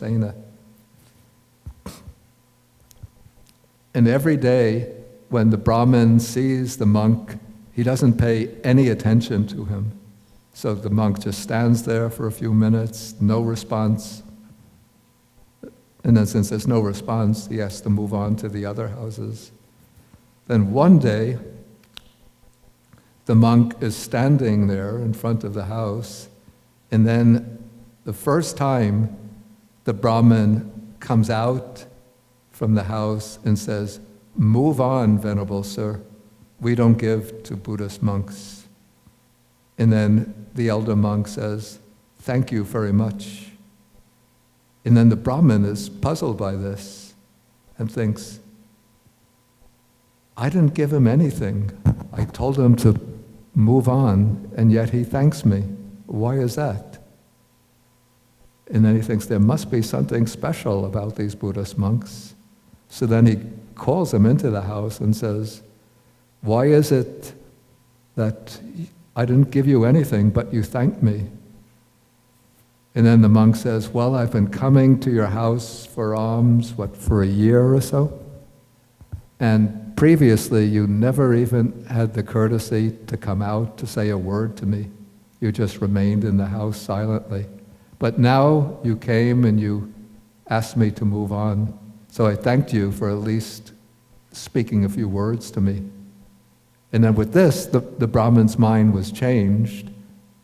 Nagasena. And every day when the Brahmin sees the monk, he doesn't pay any attention to him. So the monk just stands there for a few minutes, no response. And then since there's no response, he has to move on to the other houses. Then one day, the monk is standing there in front of the house, and then the first time the Brahmin comes out from the house and says, "Move on, Venerable Sir. We don't give to Buddhist monks." And then the elder monk says, "Thank you very much." And then the Brahmin is puzzled by this and thinks, I didn't give him anything. I told him to move on, and yet he thanks me. Why is that? And then he thinks there must be something special about these Buddhist monks. So then he calls them into the house and says, "Why is it that I didn't give you anything, but you thanked me?" And then the monk says, "Well, I've been coming to your house for alms, for a year or so? And previously, you never even had the courtesy to come out to say a word to me. You just remained in the house silently. But now you came and you asked me to move on. So I thanked you for at least speaking a few words to me." And then with this, the Brahmin's mind was changed.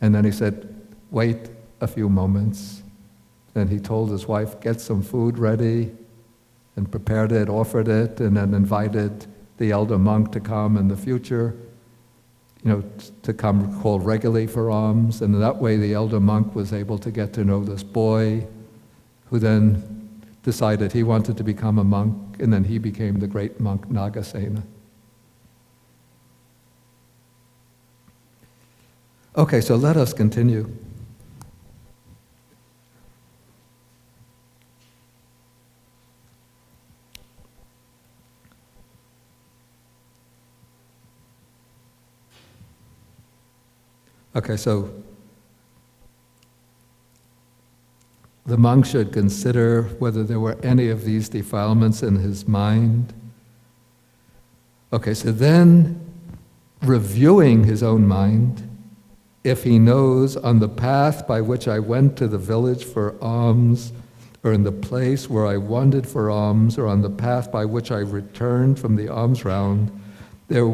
And then he said, "Wait a few moments." Then he told his wife, "Get some food ready," and prepared it, offered it, and then invited the elder monk to come in the future, to come call regularly for alms. And that way the elder monk was able to get to know this boy, who then decided he wanted to become a monk, and then he became the great monk Nagasena. Okay, so let us continue. Okay, so the monk should consider whether there were any of these defilements in his mind. Okay, so then reviewing his own mind, if he knows on the path by which I went to the village for alms, or in the place where I wandered for alms, or on the path by which I returned from the alms round, there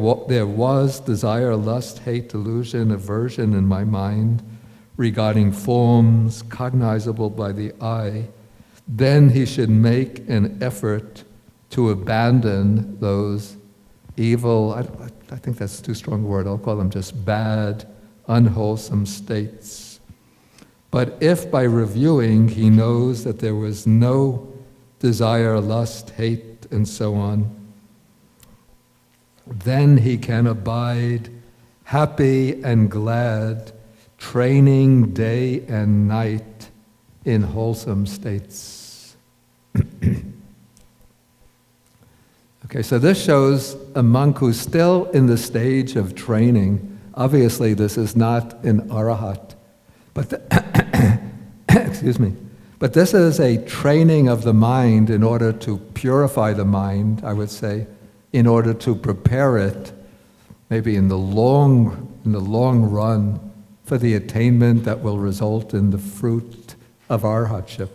was desire, lust, hate, delusion, aversion in my mind regarding forms cognizable by the eye, then he should make an effort to abandon those evil, I think that's too strong a word, I'll call them just bad, unwholesome states. But if by reviewing he knows that there was no desire, lust, hate, and so on, then he can abide happy and glad, training day and night in wholesome states. Okay, so this shows a monk who's still in the stage of training. Obviously, this is not an arahat, but excuse me. But this is a training of the mind in order to purify the mind, I would say, in order to prepare it, maybe in the long run, for the attainment that will result in the fruit of arhatship.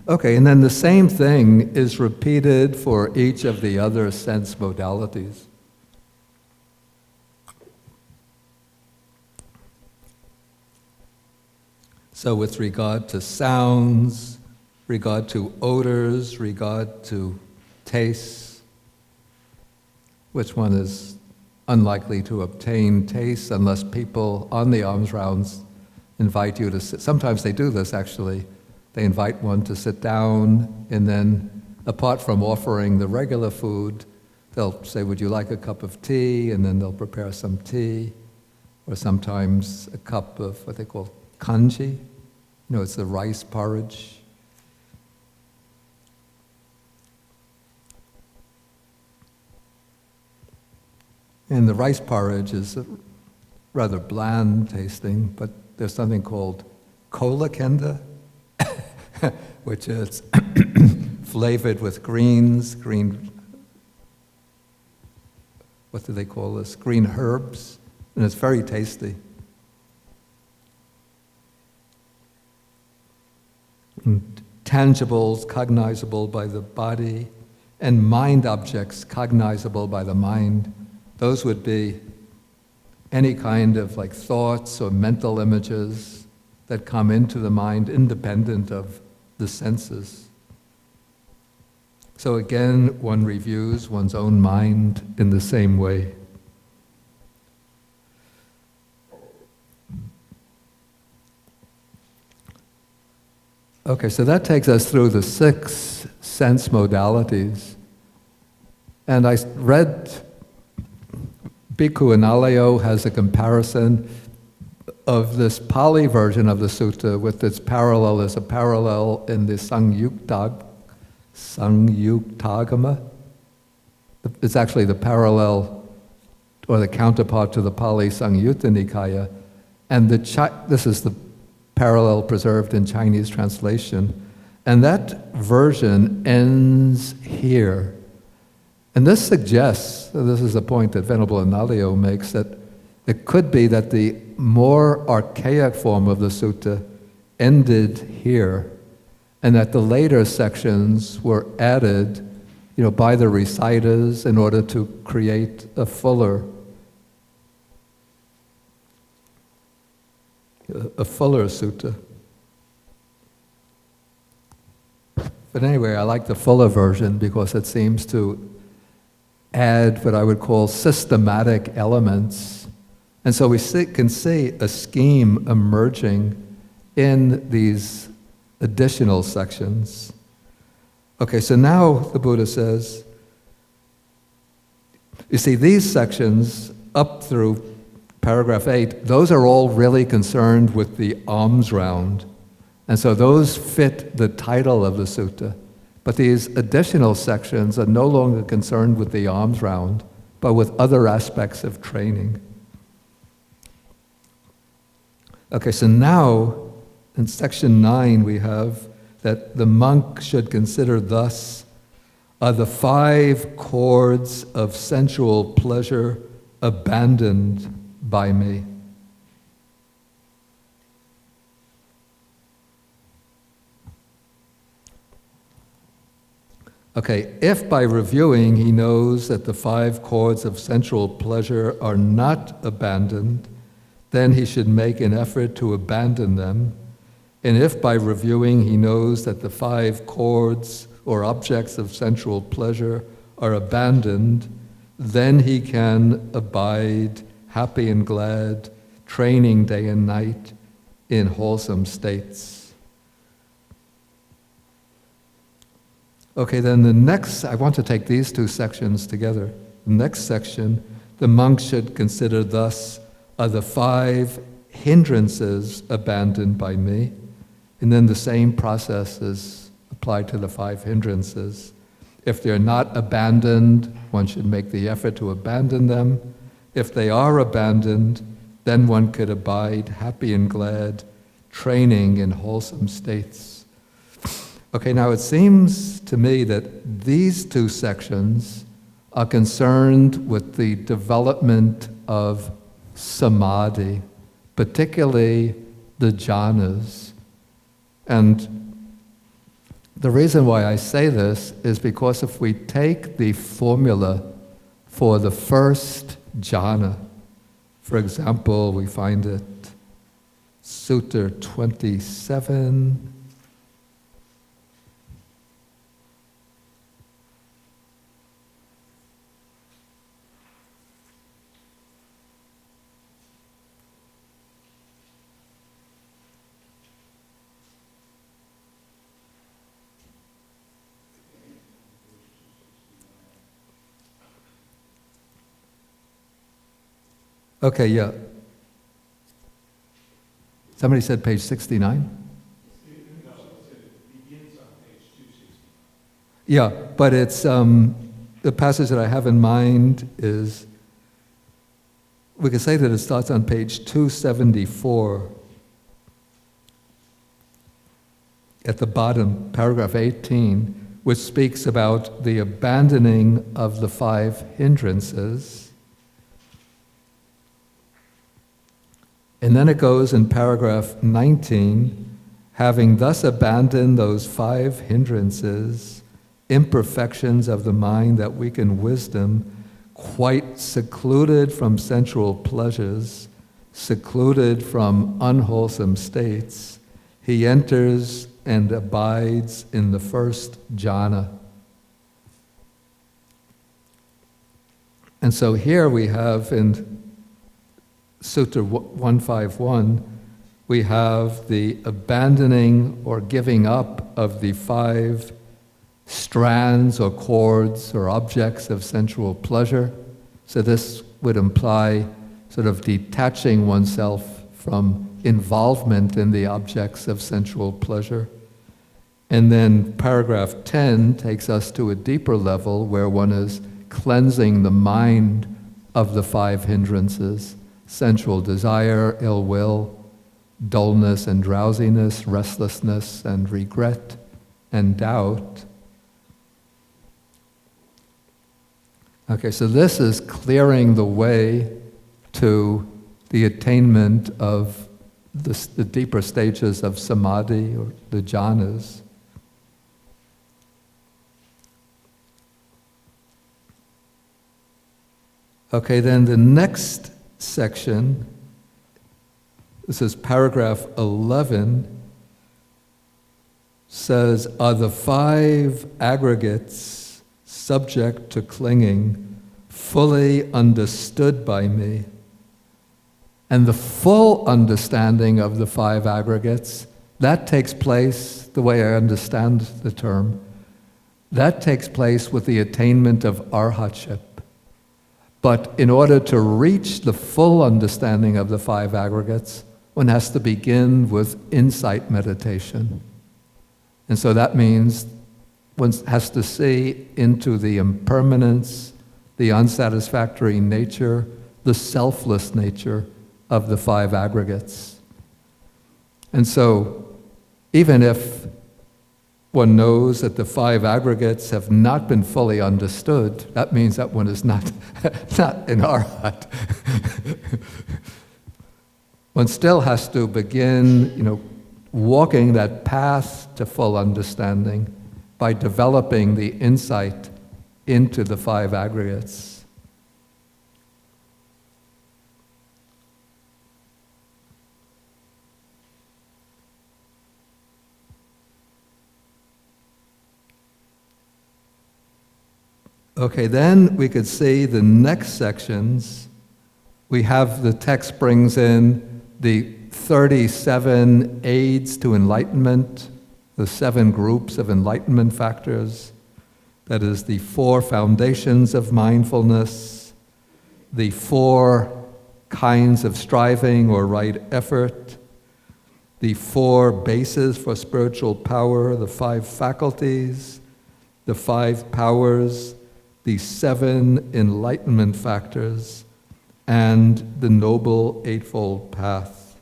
Okay, and then the same thing is repeated for each of the other sense modalities. So with regard to sounds, regard to odors, regard to tastes, which one is unlikely to obtain taste unless people on the alms rounds invite you to sit. Sometimes they do this actually. They invite one to sit down, and then, apart from offering the regular food, they'll say, would you like a cup of tea? And then they'll prepare some tea, or sometimes a cup of what they call kanji. It's the rice porridge. And the rice porridge is rather bland tasting, but there's something called kola kenda, which is flavored with green, what do they call this? Green herbs, and it's very tasty. And tangibles, cognizable by the body, and mind objects, cognizable by the mind. Those would be any kind of like thoughts or mental images that come into the mind independent of the senses. So again, one reviews one's own mind in the same way. Okay, so that takes us through the 6 sense modalities. And I read Bhikkhu Analayo has a comparison of this Pali version of the sutta with its parallel. There's a parallel in the Sangyuktagama. It's actually the parallel or the counterpart to the Pali Sangyutta Nikaya. And this is the parallel preserved in Chinese translation. And that version ends here. And this suggests, this is a point that Venerable Analayo makes, that it could be that the more archaic form of the sutta ended here, and that the later sections were added, by the reciters in order to create a fuller sutta. But anyway, I like the fuller version because it seems to add what I would call systematic elements. And so we can see a scheme emerging in these additional sections. Okay, so now the Buddha says, you see, these sections up through paragraph 8, those are all really concerned with the alms round. And so those fit the title of the sutta. But these additional sections are no longer concerned with the alms round, but with other aspects of training. Okay, so now in section 9 we have that the monk should consider thus are the 5 chords of sensual pleasure abandoned by me. Okay, if by reviewing he knows that the 5 chords of sensual pleasure are not abandoned, then he should make an effort to abandon them. And if by reviewing he knows that the 5 chords or objects of sensual pleasure are abandoned, then he can abide happy and glad, training day and night in wholesome states. Okay, then the next, I want to take these 2 sections together. The next section, the monk should consider thus are the 5 hindrances abandoned by me. And then the same process is applied to the 5 hindrances. If they're not abandoned, one should make the effort to abandon them. If they are abandoned, then one could abide happy and glad, training in wholesome states. Okay, now it seems to me that these 2 sections are concerned with the development of samadhi, particularly the jhanas. And the reason why I say this is because if we take the formula for the first jhana, for example, we find it Sutta 27, Okay, yeah. Somebody said page 69? No, it begins on page 260. Yeah, but it's, the passage that I have in mind is, we could say that it starts on page 274. At the bottom, paragraph 18, which speaks about the abandoning of the 5 hindrances. And then it goes in paragraph 19, having thus abandoned those 5 hindrances, imperfections of the mind that weaken wisdom, quite secluded from sensual pleasures, secluded from unwholesome states, he enters and abides in the first jhana. And so here we have in Sutta 151, we have the abandoning or giving up of the 5 strands or cords or objects of sensual pleasure. So this would imply sort of detaching oneself from involvement in the objects of sensual pleasure. And then paragraph 10 takes us to a deeper level where one is cleansing the mind of the 5 hindrances: sensual desire, ill will, dullness and drowsiness, restlessness and regret and doubt. Okay, so this is clearing the way to the attainment of the deeper stages of samadhi or the jhanas. Okay, then the next section, this is paragraph 11, says, are the 5 aggregates subject to clinging fully understood by me? And the full understanding of the 5 aggregates, that takes place, the way I understand the term, that takes place with the attainment of arhatship. But in order to reach the full understanding of the 5 aggregates, one has to begin with insight meditation. And so that means one has to see into the impermanence, the unsatisfactory nature, the selfless nature of the 5 aggregates. And so, even if one knows that the 5 aggregates have not been fully understood, that means that one is not in arhat. One still has to begin, walking that path to full understanding by developing the insight into the 5 aggregates. Okay, then we could see the next sections. We have the text brings in the 37 aids to enlightenment, the 7 groups of enlightenment factors. That is the 4 foundations of mindfulness, the 4 kinds of striving or right effort, the 4 bases for spiritual power, the 5 faculties, the 5 powers, the 7 enlightenment factors, and the Noble Eightfold Path.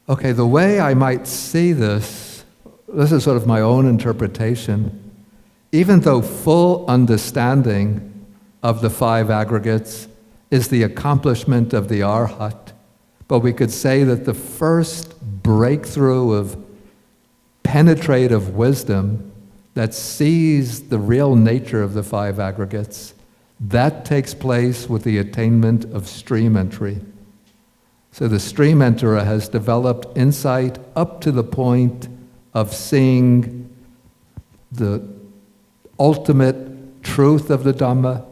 Okay, the way I might see this is sort of my own interpretation. Even though full understanding of the 5 aggregates is the accomplishment of the arhat, but we could say that the first breakthrough of penetrative wisdom that sees the real nature of the 5 aggregates, that takes place with the attainment of stream entry. So the stream enterer has developed insight up to the point of seeing the ultimate truth of the Dhamma,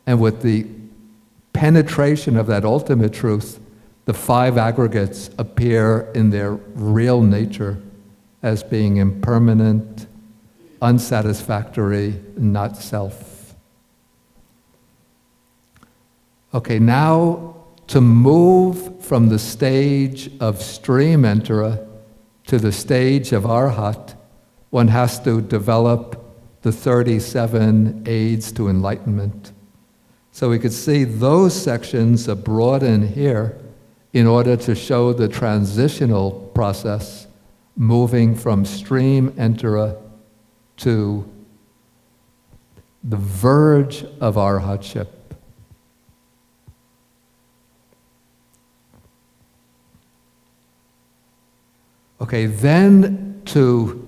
and with the penetration of that ultimate truth, the 5 aggregates appear in their real nature as being impermanent, unsatisfactory, not self. Okay, now to move from the stage of stream enterer to the stage of arhat, one has to develop the 37 aids to enlightenment. So we could see those sections are brought in here in order to show the transitional process moving from stream enterer to the verge of arhatship. Okay, then to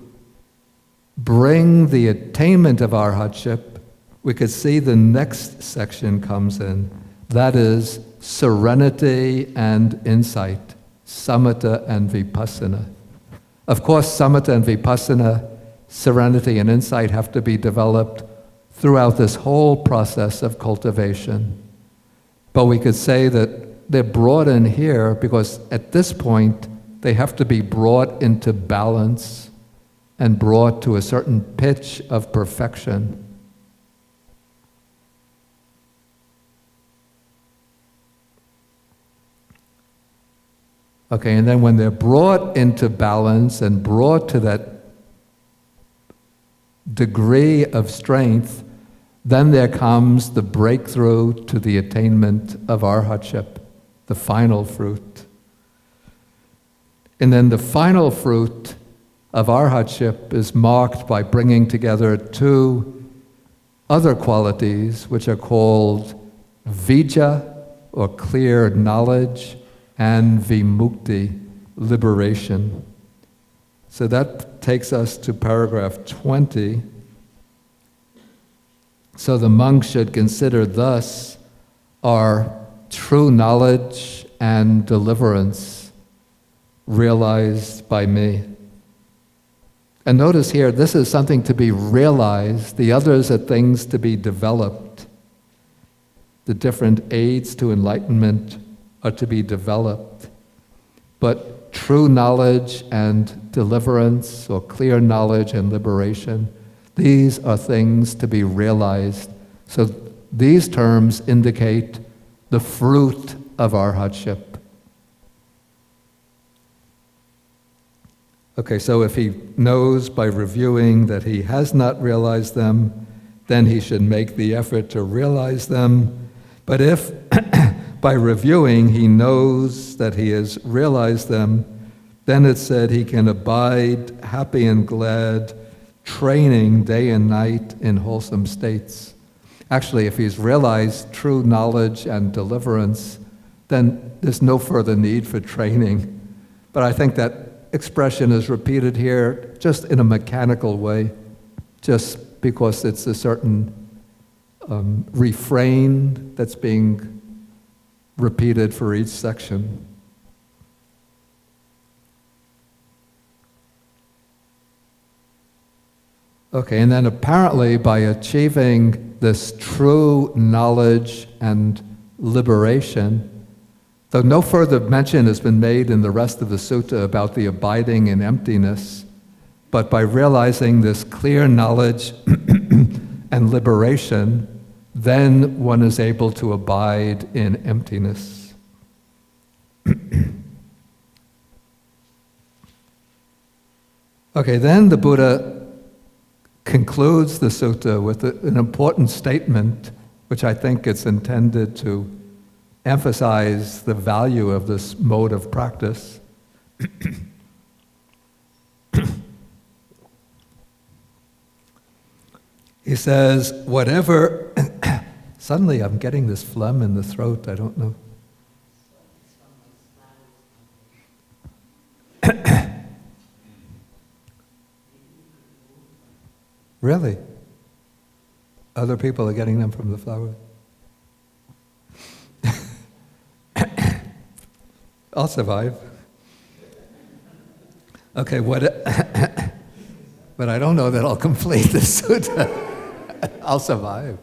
bring the attainment of arhatship, we could see the next section comes in. That is serenity and insight, samatha and vipassana. Of course, samatha and vipassana, serenity and insight have to be developed throughout this whole process of cultivation. But we could say that they're brought in here because at this point, they have to be brought into balance and brought to a certain pitch of perfection. Okay, and then when they're brought into balance and brought to that degree of strength, then there comes the breakthrough to the attainment of arhatship, the final fruit. And then the final fruit of arhatship is marked by bringing together two other qualities which are called vijja, or clear knowledge, and vimukti, liberation. So that takes us to paragraph 20. So the monk should consider thus our true knowledge and deliverance realized by me. And notice here, this is something to be realized. The others are things to be developed. The different aids to enlightenment are to be developed. But true knowledge and deliverance, or clear knowledge and liberation, these are things to be realized. So these terms indicate the fruit of arhatship. Okay, so if he knows by reviewing that he has not realized them, then he should make the effort to realize them. But if by reviewing he knows that he has realized them, then it said he can abide happy and glad, training day and night in wholesome states. Actually, if he's realized true knowledge and deliverance, then there's no further need for training. But I think that expression is repeated here just in a mechanical way, just because it's a certain refrain that's being repeated for each section. Okay, and then apparently by achieving this true knowledge and liberation, though no further mention has been made in the rest of the sutta about the abiding in emptiness, but by realizing this clear knowledge and liberation, then one is able to abide in emptiness. Okay, then the Buddha concludes the sutta with an important statement, which I think it's intended to emphasize the value of this mode of practice. He says, whatever, suddenly I'm getting this phlegm in the throat, I don't know. Really? Other people are getting them from the flowers? I'll survive. Okay, but I don't know that I'll complete the sutta. I'll survive.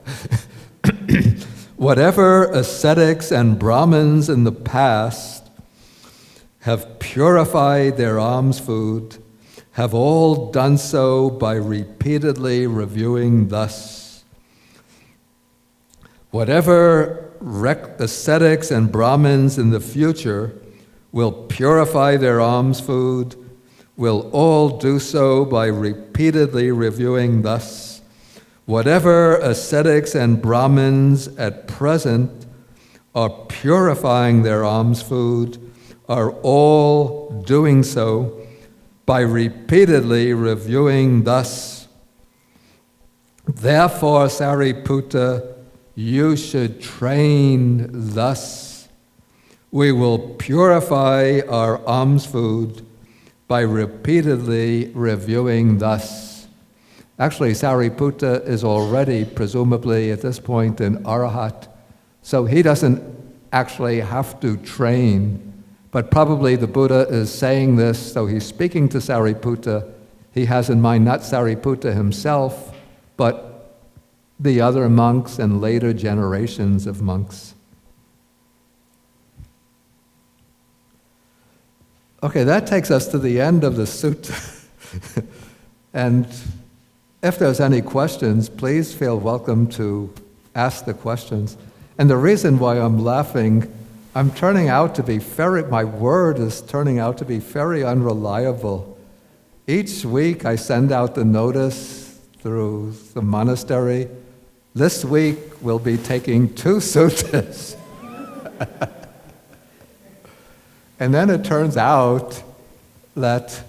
Whatever ascetics and Brahmins in the past have purified their alms food, have all done so by repeatedly reviewing thus. Whatever ascetics and Brahmins in the future will purify their alms food, will all do so by repeatedly reviewing thus: whatever ascetics and Brahmins at present are purifying their alms food are all doing so by repeatedly reviewing thus. Therefore, Sāriputta, you should train thus. We will purify our alms food by repeatedly reviewing thus. Actually, Sāriputta is already, presumably at this point, an arahat, so he doesn't actually have to train. But probably the Buddha is saying this, so he's speaking to Sāriputta. He has in mind not Sāriputta himself, but the other monks and later generations of monks. Okay, that takes us to the end of the sutta. And if there's any questions, please feel welcome to ask the questions. And the reason why I'm laughing, I'm turning out to be my word is turning out to be very unreliable. Each week I send out the notice through the monastery. This week we'll be taking 2 suttas. And then it turns out that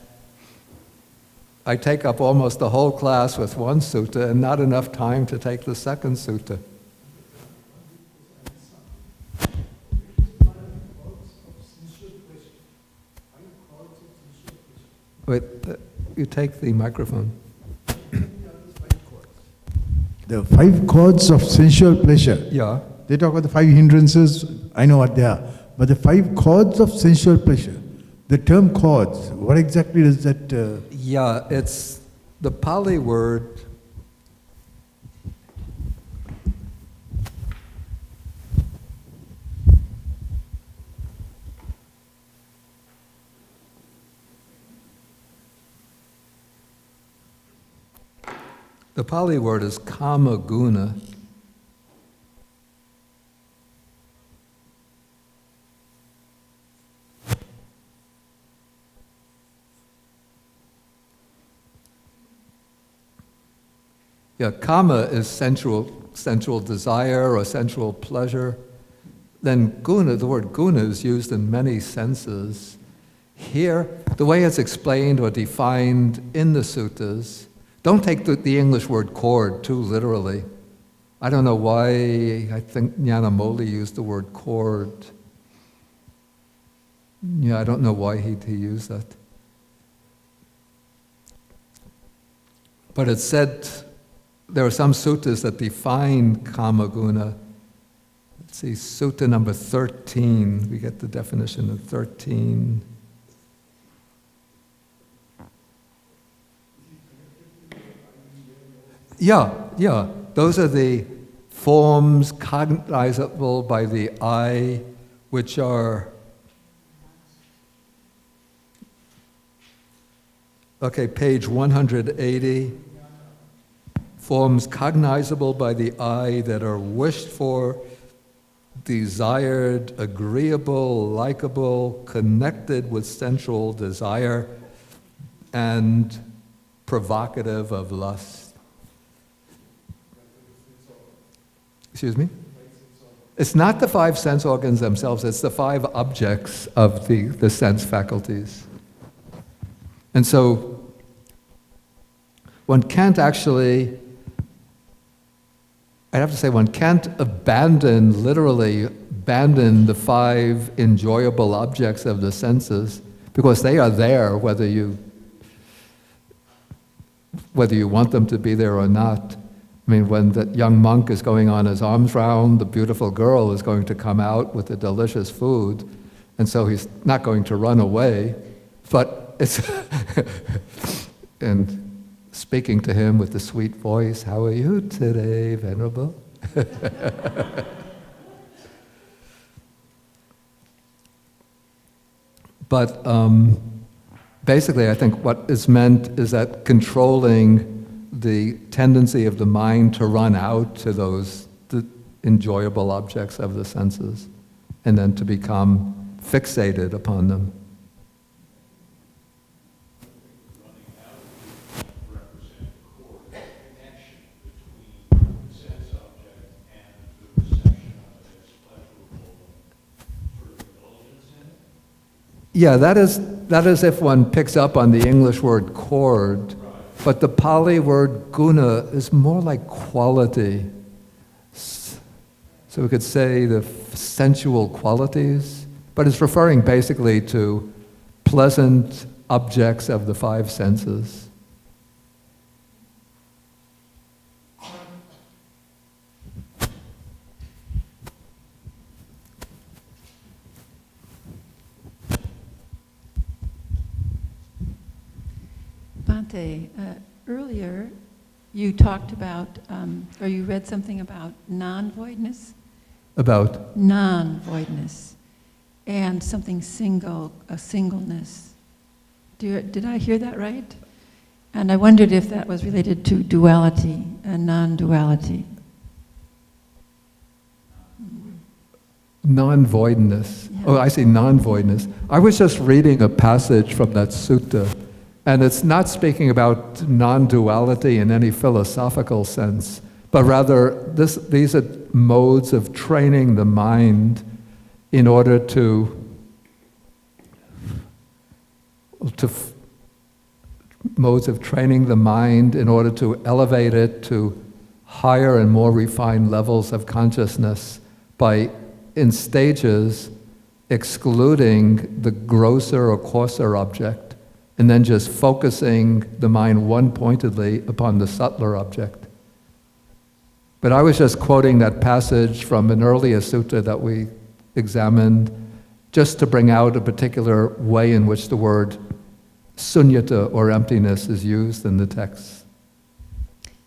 I take up almost the whole class with 1 sutta and not enough time to take the 2nd sutta. Wait, you take the microphone. The 5 chords of sensual pleasure. Yeah. They talk about the 5 hindrances, I know what they are. But the 5 chords of sensual pleasure, the term chords, what exactly is that? Yeah, it's the Pali word. The Pali word is kama guna. Yeah, kama is sensual desire or sensual pleasure. Then guna, the word guna is used in many senses. Here, the way it's explained or defined in the suttas, don't take the English word chord too literally. I don't know why, I think Nyanamoli used the word chord. Yeah, I don't know why he used that. But it said, there are some suttas that define kama guna. Let's see, sutta number 13, we get the definition of 13. Yeah, those are the forms cognizable by the eye, which are, okay, page 180. Forms cognizable by the eye that are wished for, desired, agreeable, likable, connected with sensual desire, and provocative of lust. Excuse me? It's not the 5 sense organs themselves, it's the 5 objects of the sense faculties. And so, one can't actually, I have to say, one can't literally abandon the 5 enjoyable objects of the senses, because they are there whether you want them to be there or not. I mean, when that young monk is going on his arms round, the beautiful girl is going to come out with the delicious food, and so he's not going to run away, but it's and speaking to him with the sweet voice, "How are you today, Venerable?" But basically, I think what is meant is that controlling the tendency of the mind to run out to those enjoyable objects of the senses, and then to become fixated upon them. Yeah, that is if one picks up on the English word chord, but the Pali word guna is more like quality. So we could say the sensual qualities, but it's referring basically to pleasant objects of the five senses. Bhante, earlier you talked about, or you read something about non-voidness? About? Non-voidness. And something single, a singleness. Did I hear that right? And I wondered if that was related to duality and non-duality. Non-voidness. Yeah. Oh, I see, non-voidness. I was just reading a passage from that sutta, and it's not speaking about non-duality in any philosophical sense, but rather these are modes of training the mind in order modes of training the mind in order to elevate it to higher and more refined levels of consciousness by, in stages, excluding the grosser or coarser object, and then just focusing the mind one-pointedly upon the subtler object. But I was just quoting that passage from an earlier sutta that we examined, just to bring out a particular way in which the word sunyata, or emptiness, is used in the text.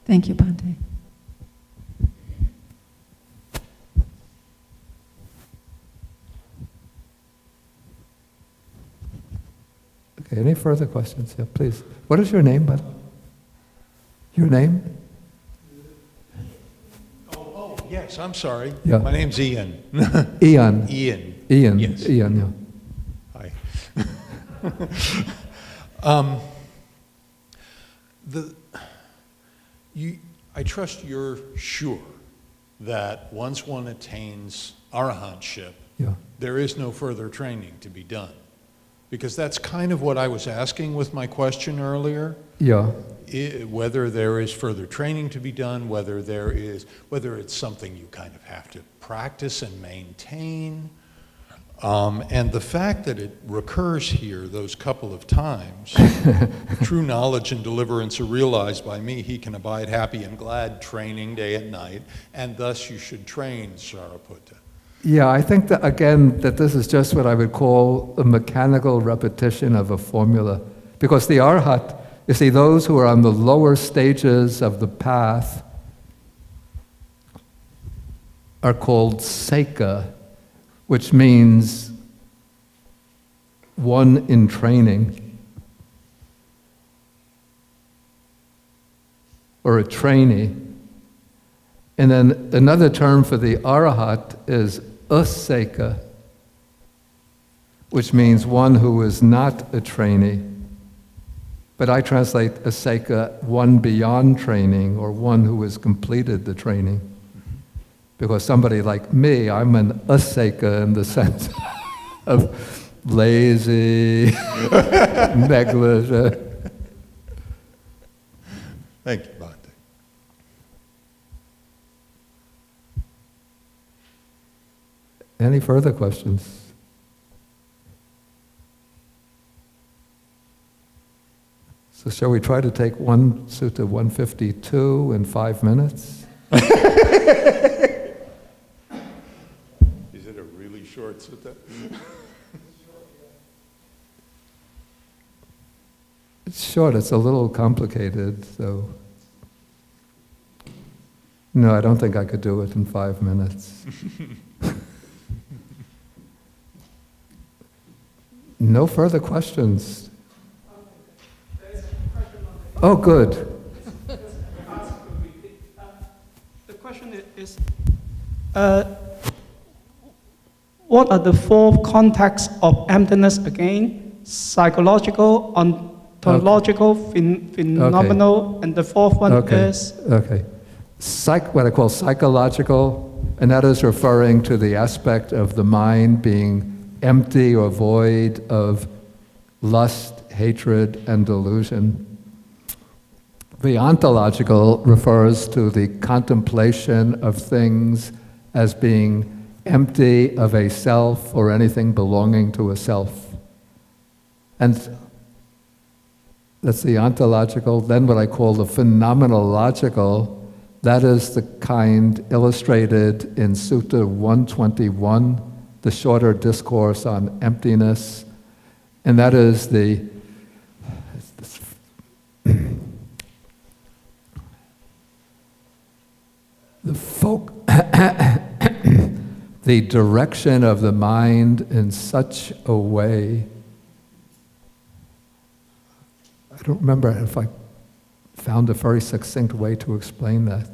Thank you, Bhante. Okay, any further questions? Yeah, please. What is your name, by the way? Your name? Oh, yes, I'm sorry. Yeah. My name's Ian. Ian. Ian. Ian. Yes. Ian, yeah. Hi. I trust you're sure that once one attains arahantship, Yeah. there is no further training to be done. Because that's kind of what I was asking with my question earlier. Yeah. Whether there is further training to be done, whether it's something you kind of have to practice and maintain. And the fact that it recurs here those couple of times, true knowledge and deliverance are realized by me, he can abide happy and glad, training day and night, and thus you should train Sāriputta. Yeah, I think that, again, that this is just what I would call a mechanical repetition of a formula. Because the arhat, you see, those who are on the lower stages of the path are called seka, which means one in training, or a trainee. And then another term for the arahat is aseka, which means one who is not a trainee. But I translate aseka, one beyond training, or one who has completed the training. Because somebody like me, I'm an aseka in the sense of lazy, negligent. Thank you, Bhante. Any further questions? So shall we try to take one Sutta 152 in 5 minutes? Is it a really short sutta? It's short, it's a little complicated, so... No, I don't think I could do it in 5 minutes. No further questions. Oh, good. The question is, What are the four contexts of emptiness again? Psychological, ontological, phenomenal, and the fourth one is? Okay. What I call psychological, and that is referring to the aspect of the mind being empty or void of lust, hatred, and delusion. The ontological refers to the contemplation of things as being empty of a self or anything belonging to a self. And that's the ontological. Then what I call the phenomenological, that is the kind illustrated in Sutta 121, the shorter discourse on emptiness. And that is the the direction of the mind in such a way. I don't remember if I found a very succinct way to explain that.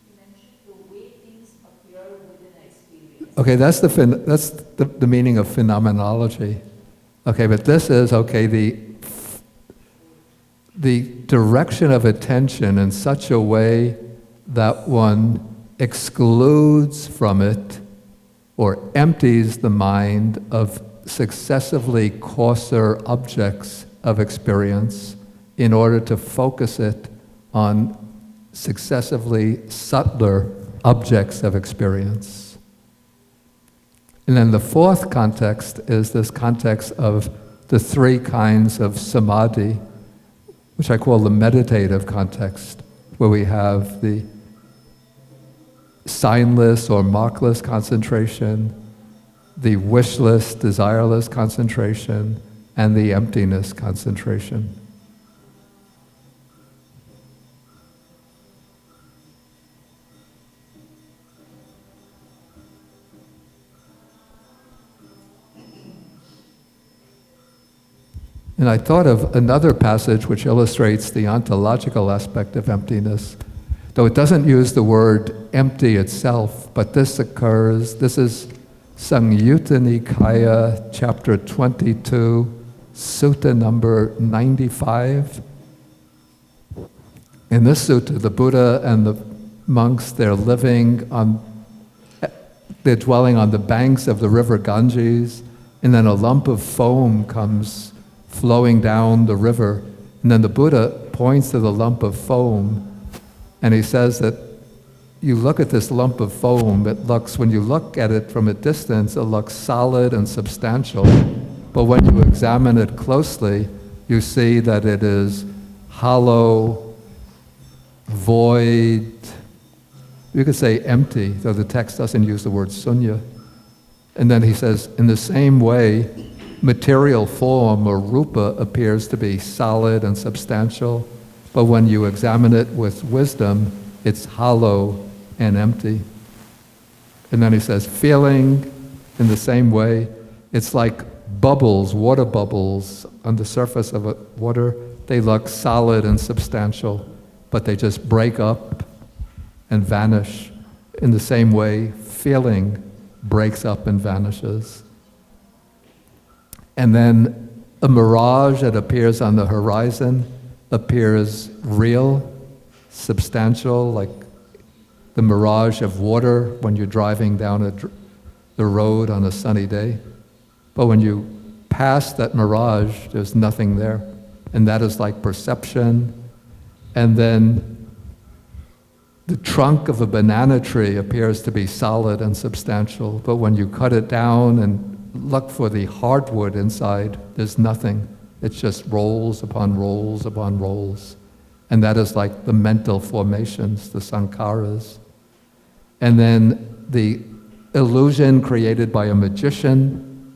You mentioned the way things appear within an experience. Okay, that's the meaning of phenomenology. Okay, but this is, the direction of attention in such a way that one excludes from it or empties the mind of successively coarser objects of experience in order to focus it on successively subtler objects of experience. And then the fourth context is this context of the three kinds of samadhi, which I call the meditative context, where we have the signless or markless concentration, the wishless, desireless concentration, and the emptiness concentration. And I thought of another passage which illustrates the ontological aspect of emptiness, though it doesn't use the word empty itself, but this is Samyutta Nikaya, chapter 22, sutta number 95. In this sutta, the Buddha and the monks, they're dwelling on the banks of the river Ganges, and then a lump of foam comes flowing down the river, and then the Buddha points to the lump of foam, and he says that you look at this lump of foam, when you look at it from a distance, it looks solid and substantial, but when you examine it closely, you see that it is hollow, void, you could say empty, though the text doesn't use the word sunya. And then he says, in the same way, material form or rupa appears to be solid and substantial, but when you examine it with wisdom, it's hollow and empty. And then he says, feeling, in the same way, it's like bubbles, water bubbles on the surface of water. They look solid and substantial, but they just break up and vanish. In the same way, feeling breaks up and vanishes. And then a mirage that appears on the horizon appears real, substantial, like the mirage of water when you're driving down the road on a sunny day. But when you pass that mirage, there's nothing there. And that is like perception. And then the trunk of a banana tree appears to be solid and substantial, but when you cut it down and look for the hardwood inside, there's nothing. It's just rolls upon rolls upon rolls. And that is like the mental formations, the sankharas. And then the illusion created by a magician,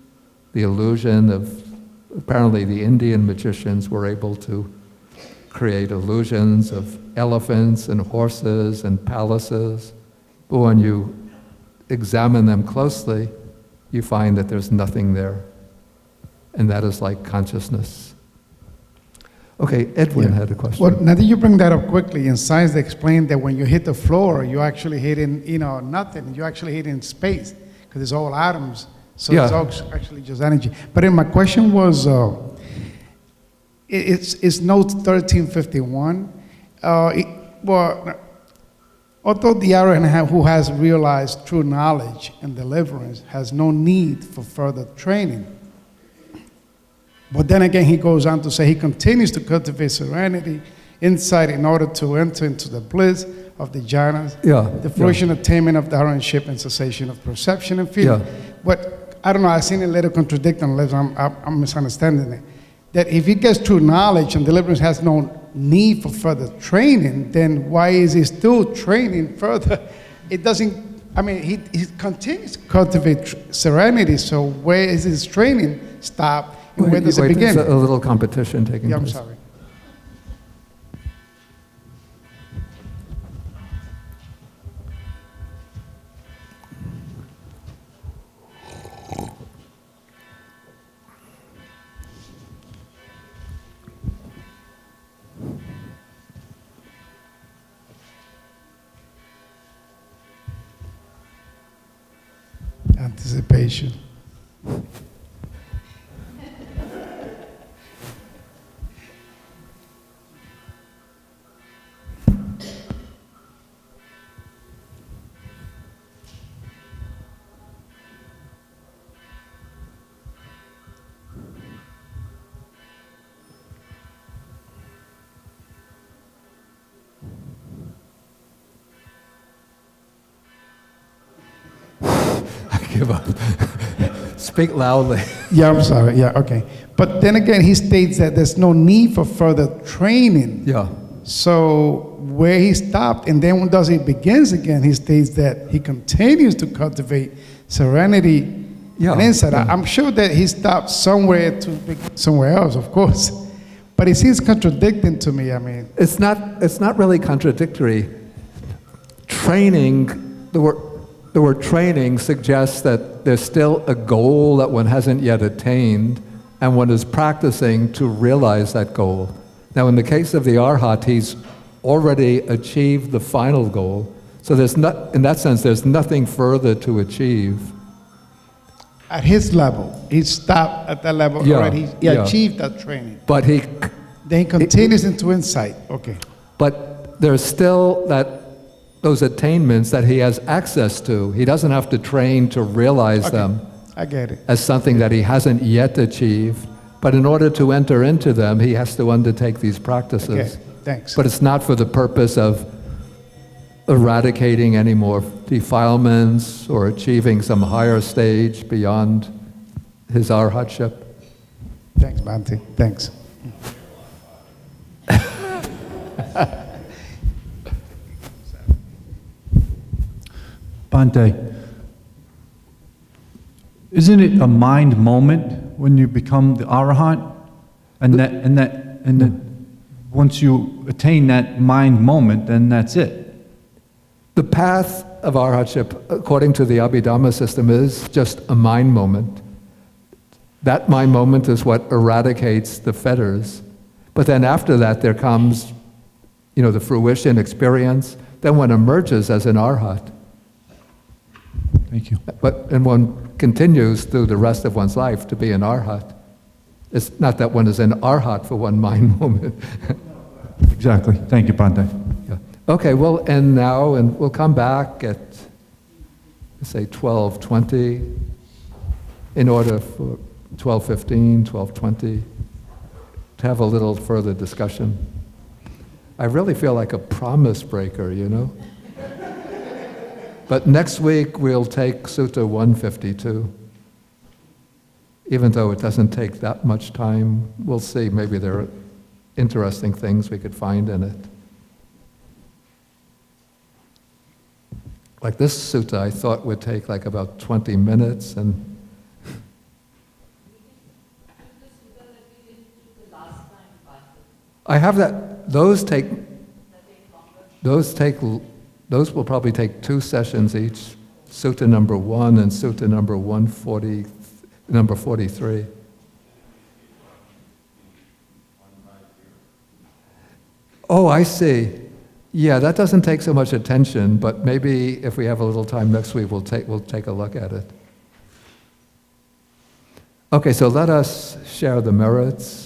the illusion of, apparently the Indian magicians were able to create illusions of elephants and horses and palaces. But when you examine them closely, you find that there's nothing there. And that is like consciousness. Okay, Edwin had a question. Well, now that you bring that up quickly, in science they explain that when you hit the floor, you're actually hitting, nothing. You're actually hitting space because it's all atoms. So Yeah. it's all actually just energy. But then my question was, it's note 1351. Although the arahant who has realized true knowledge and deliverance has no need for further training. But then again, he goes on to say he continues to cultivate serenity, insight in order to enter into the bliss of the jhanas, the fruition attainment of the arahantship and cessation of perception and feeling. Yeah. But I don't know, I've seen a little contradiction unless I'm misunderstanding it. That if he gets true knowledge and deliverance has no need for further training, then why is he still training further? It doesn't, he continues to cultivate serenity, so where is his training stop and where does it begin? There's a little competition taking Yeah, I'm place. sorry. Anticipation. Give up. Speak loudly. Yeah, I'm sorry. Yeah, okay. But then again, he states that there's no need for further training. Yeah. So where he stopped, and then when does he begins again, he states that he continues to cultivate serenity and insight. Yeah. I'm sure that he stopped somewhere to begin somewhere else, of course. But it seems contradicting to me. It's not really contradictory. Training, the word training suggests that there's still a goal that one hasn't yet attained, and one is practicing to realize that goal. Now, in the case of the Arhat, he's already achieved the final goal, so in that sense, there's nothing further to achieve. At his level, he stopped at that level already. He achieved that training. But then he continues into insight. Okay. But there's still those attainments that he has access to. He doesn't have to train to realize them. I get it. As something that he hasn't yet achieved. But in order to enter into them, he has to undertake these practices. Okay, thanks. But it's not for the purpose of eradicating any more defilements or achieving some higher stage beyond his arhatship. Thanks, Bhante. Thanks. Bhante, isn't it a mind moment when you become the Arahant? And that once you attain that mind moment, then that's it? The path of arhatship, according to the Abhidhamma system, is just a mind moment. That mind moment is what eradicates the fetters. But then after that, there comes, the fruition, experience. Then one emerges as an arhat. Thank you. And one continues through the rest of one's life to be an arhat. It's not that one is an arhat for one mind moment. Exactly. Thank you, Bhante. Yeah. Okay, we'll end now, and we'll come back at, say, 12:20, in order for 12:15, 12:20, to have a little further discussion. I really feel like a promise breaker, But next week, we'll take Sutta 152. Even though it doesn't take that much time, we'll see. Maybe there are interesting things we could find in it. Like this sutta, I thought would take like about 20 minutes, and I have that. Those will probably take 2 sessions each. Sutta number 1 and Sutta number 140, number 43. Oh, I see. Yeah, that doesn't take so much attention, but maybe if we have a little time next week, we'll take a look at it. Okay, so let us share the merits.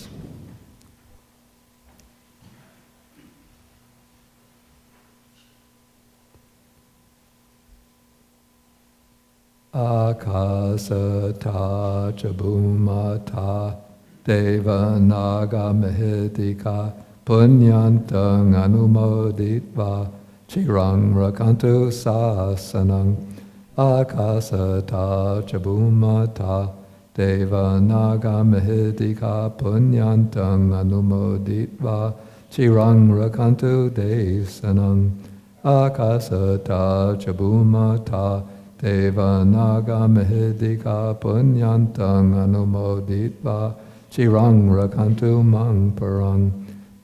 Akasata chabumata deva naga mahidika punyantang anumoditva chirang rakantu sasanang. Akasata chabumata deva naga mahidika punyantang anumoditva chirang rakantu desanang. Akasata chabumata Deva naga mahidika punyantang anumoditva chirang rakantu mang parang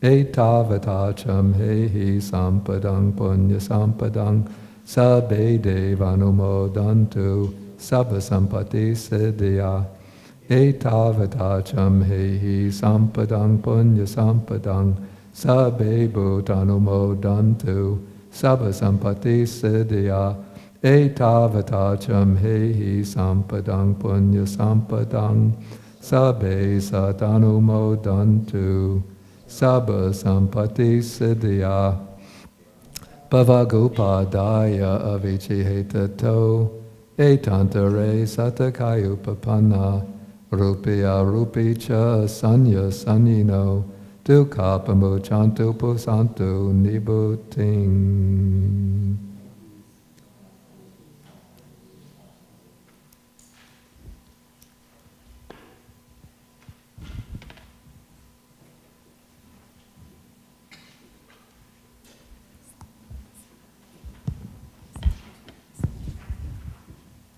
etavatacham hehi sampadang punya sampadang sabbe devanumodantu sabba sampati siddhya etavatacham hehi sampadang punya sampadang sabbe bhutanumodantu sabba sampati siddhya Etavatacham hehi sampadang punya sampadang sabbe satanumodantu sabba sampati siddhya bhavagupadaya avichihetato etantare satakayupapanna rupya rupicha sanya sanyino dukkhapamuchantu pusantu nibbutting.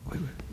Wait.